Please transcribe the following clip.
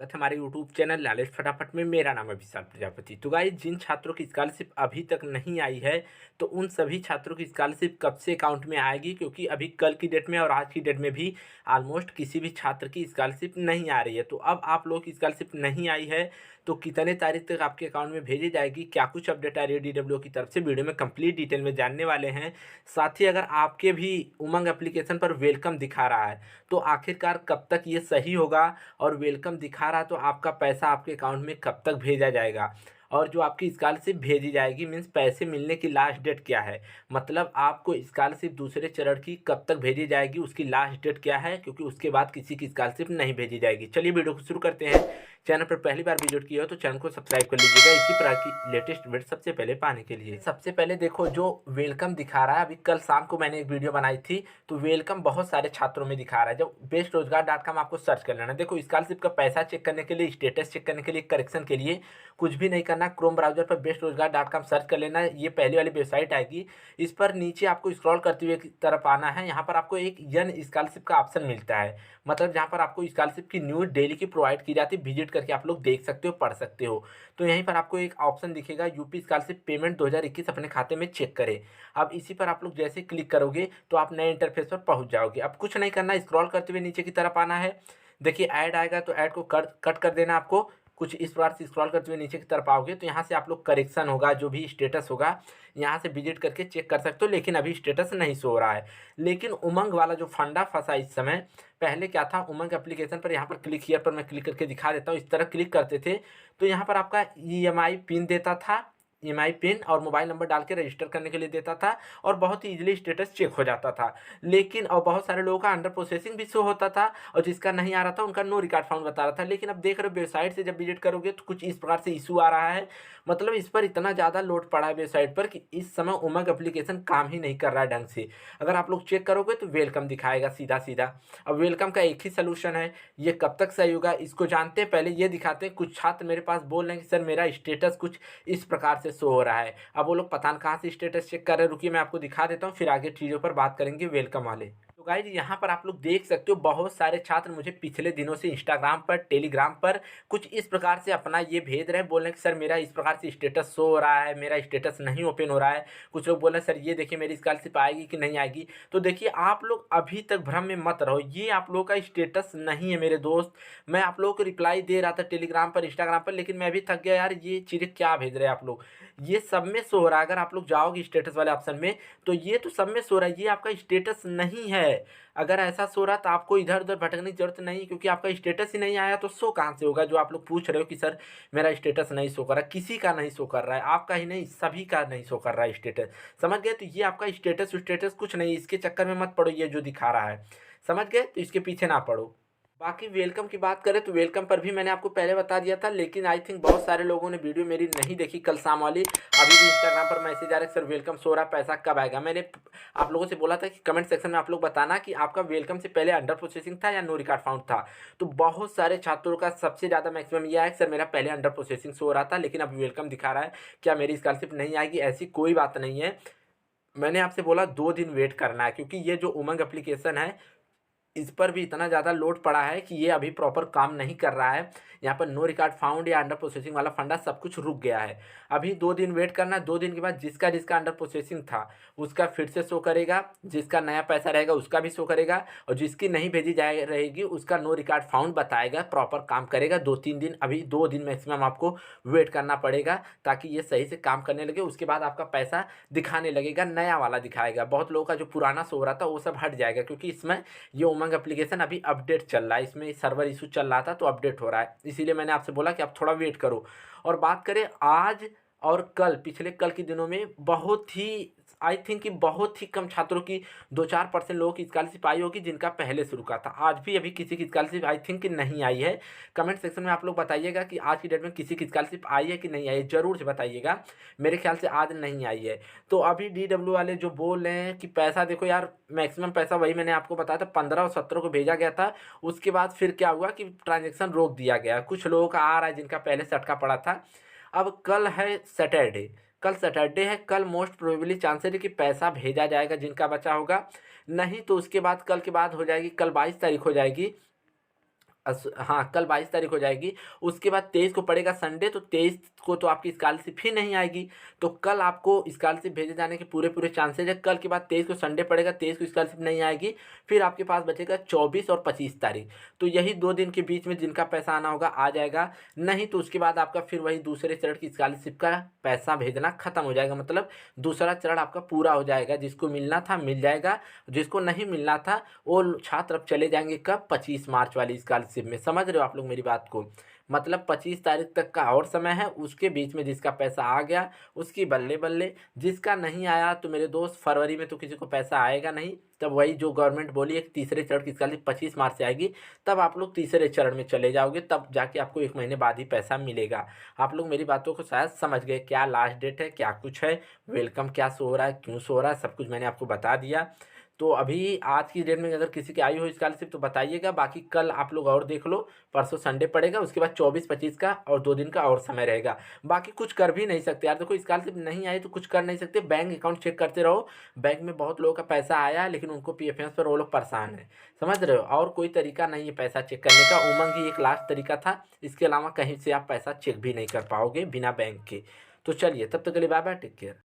स्वागत है हमारे यूट्यूब चैनल नॉलेज फटाफट में। मेरा नाम है विशाल प्रजापति। तो गाइस, जिन छात्रों की स्कॉलरशिप अभी तक नहीं आई है तो उन सभी छात्रों की स्कॉलरशिप कब से अकाउंट में आएगी, क्योंकि अभी कल की डेट में और आज की डेट में भी ऑलमोस्ट किसी भी छात्र की स्कॉलरशिप नहीं आ रही है। तो अब आप लोगों की स्कॉलरशिप नहीं आई है तो कितने तारीख तक आपके अकाउंट में भेजी जाएगी, क्या कुछ अपडेट आ रही है डीडब्ल्यू की तरफ से, वीडियो में कंप्लीट डिटेल में जानने वाले हैं। साथ ही अगर आपके भी उमंग एप्लीकेशन पर वेलकम दिखा रहा है तो आखिरकार कब तक ये सही होगा, और वेलकम दिखा रहा तो आपका पैसा आपके अकाउंट में कब तक भेजा जाएगा, और जो आपकी स्कॉलरशिप भेजी जाएगी मीन्स पैसे मिलने की लास्ट डेट क्या है, मतलब आपको स्कॉलरशिप दूसरे चरण की कब तक भेजी जाएगी, उसकी लास्ट डेट क्या है, क्योंकि उसके बाद किसी की स्कॉलरशिप नहीं भेजी जाएगी। चलिए वीडियो को शुरू करते हैं। चैनल पर पहली बार विजिट किया हो तो चैनल को सब्सक्राइब कर लीजिएगा इसी प्रकार की लेटेस्ट अपडेट सबसे पहले पाने के लिए। सबसे पहले देखो, जो वेलकम दिखा रहा है, अभी कल शाम को मैंने एक वीडियो बनाई थी तो वेलकम बहुत सारे छात्रों में दिखा रहा है। जब bestrozgar.com आपको सर्च कर लेना। देखो, स्कॉलरशिप का पैसा चेक करने के लिए, स्टेटस चेक करने के लिए, करेक्शन के लिए कुछ भी नहीं करना। क्रोम ब्राउजर पर bestrozgar.com सर्च कर लेना, ये पहले वाली वेबसाइट आएगी। इस पर नीचे आपको स्क्रॉल करते हुए की तरफ आना है। यहाँ पर आपको एक यन स्कॉलरशिप का ऑप्शन मिलता है, मतलब जहाँ पर आपको स्कॉलरशिप की न्यूज डेली की प्रोवाइड की जाती है। विजिट करके आप लोग देख सकते हो, पढ़ सकते हो। तो यहीं पर आपको एक ऑप्शन दिखेगा, यूपी स्कॉलरशिप पेमेंट 2021 अपने खाते में चेक करें। अब इसी पर आप लोग जैसे क्लिक करोगे तो आप नए इंटरफेस पर पहुंच जाओगे। अब कुछ नहीं करना, स्क्रॉल करते हुए नीचे की तरफ आना है। देखिए, ऐड आएगा तो ऐड को कट कट कर देना आपको। कुछ इस प्रकार से स्क्रॉल करते हुए नीचे की तरफ आओगे तो यहाँ से आप लोग करेक्शन होगा, जो भी स्टेटस होगा यहाँ से विजिट करके चेक कर सकते हो। लेकिन अभी स्टेटस नहीं शो हो रहा है। लेकिन उमंग वाला जो फंडा फंसा इस समय, पहले क्या था, उमंग एप्लीकेशन पर यहाँ पर क्लिक हियर पर मैं क्लिक करके दिखा देता हूँ। इस तरह क्लिक करते थे तो यहाँ पर आपका ईएमआई पिन देता था, ईएमआई पिन और मोबाइल नंबर डाल के रजिस्टर करने के लिए देता था, और बहुत ही इजीली स्टेटस चेक हो जाता था। लेकिन और बहुत सारे लोगों का अंडर प्रोसेसिंग भी शो होता था, और जिसका नहीं आ रहा था उनका नो रिकॉर्ड फाउंड बता रहा था। लेकिन अब देख रहे हो वेबसाइट से जब विजिट करोगे तो कुछ इस प्रकार से इशू आ रहा है। मतलब इस पर इतना ज़्यादा लोड पड़ा है वेबसाइट पर कि इस समय उमंग एप्लीकेशन काम ही नहीं कर रहा है ढंग से। अगर आप लोग चेक करोगे तो वेलकम दिखाएगा सीधा सीधा। अब वेलकम का एक ही सोल्यूशन है, ये कब तक सही होगा इसको जानते हैं। पहले ये दिखाते हैं। कुछ छात्र मेरे पास बोल रहे हैं कि सर मेरा स्टेटस कुछ इस प्रकार से शो हो रहा है। अब वो लोग पता नहीं कहाँ से स्टेटस चेक कर रहे हैं। रुकिए मैं आपको दिखा देता हूँ, फिर आगे चीज़ों पर बात करेंगे वेलकम वाले। तो गाइज, यहाँ पर आप लोग देख सकते हो बहुत सारे छात्र मुझे पिछले दिनों से इंस्टाग्राम पर, टेलीग्राम पर कुछ इस प्रकार से अपना ये भेज रहे हैं, बोल रहे हैं कि सर मेरा इस प्रकार से स्टेटस शो हो रहा है, मेरा स्टेटस नहीं ओपन हो रहा है। कुछ लोग बोल रहे हैं सर ये देखिए मेरी स्कॉलरशिप आएगी कि नहीं आएगी। तो देखिए, आप लोग अभी तक भ्रम में मत रहो, ये आप लोगों का स्टेटस नहीं है मेरे दोस्त। मैं आप लोगों को रिप्लाई दे रहा था टेलीग्राम पर, इंस्टाग्राम पर, लेकिन मैं अभी थक गया यार, ये चीज़ें क्या भेज रहे हैं आप लोग। ये सब में शो हो रहा है। अगर आप लोग जाओगे स्टेटस वाले ऑप्शन में तो ये तो सब में शो रहा है, ये आपका स्टेटस नहीं है। अगर ऐसा शो रहा तो आपको इधर उधर भटकने की जरूरत नहीं, क्योंकि आपका स्टेटस ही नहीं आया तो शो कहाँ से होगा। जो आप लोग पूछ रहे हो कि सर मेरा स्टेटस नहीं शो कर रहा, किसी का नहीं शो कर रहा है, आपका ही नहीं सभी का नहीं शो कर रहा है स्टेटस। समझ गए? तो ये आपका स्टेटस स्टेटस कुछ नहीं, इसके चक्कर में मत पड़ो, ये जो दिखा रहा है। समझ गए? तो इसके पीछे ना पड़ो। बाकी वेलकम की बात करें तो वेलकम पर भी मैंने आपको पहले बता दिया था, लेकिन आई थिंक बहुत सारे लोगों ने वीडियो मेरी नहीं देखी कल शाम वाली। अभी भी इंस्टाग्राम पर मैसेज आ रहा है सर वेलकम शो रहा, पैसा कब आएगा। मैंने आप लोगों से बोला था कि कमेंट सेक्शन में आप लोग बताना कि आपका वेलकम से पहले अंडर प्रोसेसिंग था या नो रिकॉर्ड फाउंड था। तो बहुत सारे छात्रों का सबसे ज़्यादा मैक्सिमम यह है कि सर मेरा पहले अंडर प्रोसेसिंग शो हो रहा था लेकिन अब वेलकम दिखा रहा है, क्या मेरी स्कॉलरशिप नहीं आएगी? ऐसी कोई बात नहीं है। मैंने आपसे बोला 2 दिन वेट करना है, क्योंकि ये जो उमंग एप्लीकेशन है इस पर भी इतना ज़्यादा लोड पड़ा है कि ये अभी प्रॉपर काम नहीं कर रहा है। यहाँ पर नो रिकॉर्ड फाउंड या अंडर प्रोसेसिंग वाला फंडा सब कुछ रुक गया है। अभी 2 दिन वेट करना है। 2 दिन के बाद जिसका जिसका अंडर प्रोसेसिंग था उसका फिर से शो करेगा, जिसका नया पैसा रहेगा उसका भी शो करेगा, और जिसकी नहीं भेजी जाए रहेगी उसका नो रिकॉर्ड फाउंड बताएगा, प्रॉपर काम करेगा। 2-3 दिन, अभी 2 दिन मैक्सिमम आपको वेट करना पड़ेगा ताकि ये सही से काम करने लगे। उसके बाद आपका पैसा दिखाने लगेगा, नया वाला दिखाएगा। बहुत लोगों का जो पुराना शो हो रहा था वो सब हट जाएगा, क्योंकि इसमें ये उमंग एप्लीकेशन अभी अपडेट चल रहा है, इसमें सर्वर इशू चल रहा था तो अपडेट हो रहा है। इसीलिए मैंने आपसे बोला कि आप थोड़ा वेट करो। और बात करें आज और कल, पिछले कल के दिनों में बहुत ही, आई थिंक कि बहुत ही कम छात्रों की, 2-4% लोगों की स्कॉलरशिप आई होगी जिनका पहले से रुका था। आज भी अभी किसी की स्कॉलरशिप आई थिंक कि नहीं आई है। कमेंट सेक्शन में आप लोग बताइएगा कि आज की डेट में किसी की स्कॉलरशिप आई है कि नहीं आई है, जरूर से बताइएगा। मेरे ख्याल से आज नहीं आई है। तो अभी डीडब्ल्यू वाले जो बोल रहे हैं कि पैसा, देखो यार, मैक्सिमम पैसा वही मैंने आपको बताया था 15 और 17 को भेजा गया था। उसके बाद फिर क्या हुआ कि ट्रांजेक्शन रोक दिया गया। कुछ लोगों का आ रहा है जिनका पहले से अटका पड़ा था। अब कल है सैटरडे, कल सैटरडे है, कल मोस्ट प्रोबेबली चांसेस है कि पैसा भेजा जाएगा जिनका बचा होगा। नहीं तो उसके बाद, कल के बाद हो जाएगी, कल 22 तारीख हो जाएगी। हाँ, कल 22 तारीख हो जाएगी। उसके बाद 23 को पड़ेगा संडे, तो 23 को तो आपकी स्कॉलरशिप ही नहीं आएगी। तो कल आपको स्कॉलरशिप भेजे जाने के पूरे चांसेज है। कल के बाद 23 को संडे पड़ेगा, 23 को स्कॉलरशिप नहीं आएगी। फिर आपके पास बचेगा 24 और 25 तारीख। तो यही 2 दिन के बीच में जिनका पैसा आना होगा आ जाएगा, नहीं तो उसके बाद आपका फिर वही दूसरे चरण की स्कॉलरशिप का पैसा भेजना खत्म हो जाएगा। मतलब दूसरा चरण आपका पूरा हो जाएगा, जिसको मिलना था मिल जाएगा, जिसको नहीं मिलना था वो छात्र अब चले जाएंगे कब, 25 मार्च वाली स्कॉलरशिप में। समझ रहे हो आप लोग मेरी बात को? मतलब 25 तारीख तक का और समय है, उसके बीच में जिसका पैसा आ गया उसकी बल्ले बल्ले, जिसका नहीं आया तो मेरे दोस्त फरवरी में तो किसी को पैसा आएगा नहीं। तब वही जो गवर्नमेंट बोली है कि तीसरे चरण की स्कॉलरशिप 25 मार्च से आएगी, तब आप लोग तीसरे चरण में चले जाओगे, तब जाके आपको 1 महीने बाद ही पैसा मिलेगा। आप लोग मेरी बातों को शायद समझ गए, क्या लास्ट डेट है, क्या कुछ है, वेलकम क्या शो हो रहा है, क्यों शो हो रहा है, सब कुछ मैंने आपको बता दिया। तो अभी आज की डेट में अगर किसी की आई हो स्कॉलरशिप तो बताइएगा, बाकी कल आप लोग और देख लो। परसों संडे पड़ेगा, उसके बाद 24-25 का और 2 दिन का और समय रहेगा। बाकी कुछ कर भी नहीं सकते यार, देखो स्कॉलरशिप नहीं आई तो कुछ कर नहीं सकते, बैंक अकाउंट चेक करते रहो। बैंक में बहुत लोगों का पैसा आया है लेकिन उनको पीएफएस पर वो लोग परेशान है। समझ रहे हो? और कोई तरीका नहीं है पैसा चेक करने का, उमंग ही एक लास्ट तरीका था। इसके अलावा कहीं से आप पैसा चेक भी नहीं कर पाओगे बिना बैंक के। तो चलिए, तब तक के लिए बाय बाय, टेक केयर।